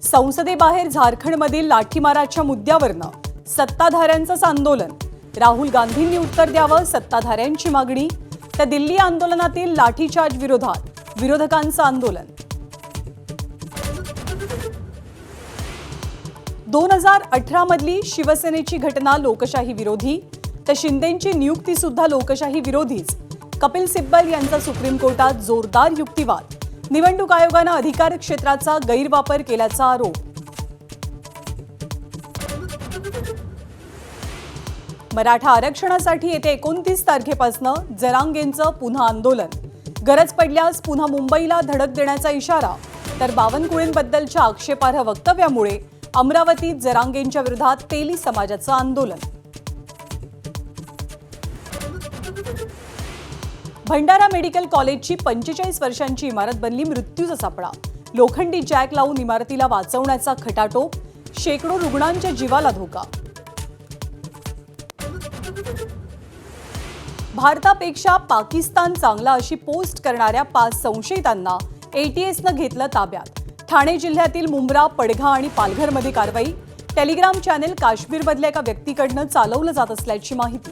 संसदेबाहेर झारखंडमधील लाठीमाराच्या मुद्द्यावरनं सत्ताधाऱ्यांचंच आंदोलन। राहुल गांधींनी उत्तर द्यावं सत्ताधाऱ्यांची मागणी। तर दिल्ली आंदोलनातील लाठीचार्ज विरोधात विरोधकांचं आंदोलन। 2018 मधली शिवसेनेची घटना लोकशाही विरोधी, तर शिंदेंची नियुक्ती सुद्धा लोकशाही विरोधीच। कपिल सिब्बल यांचा सुप्रीम कोर्टात जोरदार युक्तिवाद। निवडणूक आयोगानं अधिकार क्षेत्राचा गैरवापर केल्याचा आरोप। मराठा आरक्षणासाठी येत्या 29 तारखेपासून जरांगेंचं पुन्हा आंदोलन। गरज पडल्यास पुन्हा मुंबईला धडक देण्याचा इशारा। तर बावनकुळेंबद्दलच्या आक्षेपार्ह वक्तव्यामुळे अमरावतीत जरांगेंच्या विरोधात तेली समाजाचं आंदोलन। भंडारा मेडिकल कॉलेजची 45 वर्षांची इमारत बनली मृत्यूचा सापळा। लोखंडी जॅक लावून इमारतीला वाचवण्याचा खटाटोप। शेकडो रुग्णांच्या जीवाला धोका। भारतापेक्षा पाकिस्तान चांगला अशी पोस्ट करणाऱ्या 5 संशयितांना एटीएसनं घेतलं ताब्यात। ठाणे जिल्ह्यातील मुंब्रा, पडघा आणि पालघरमध्ये कारवाई। टेलिग्राम चॅनेल काश्मीरमधल्या एका व्यक्तीकडनं चालवलं जात असल्याची माहिती।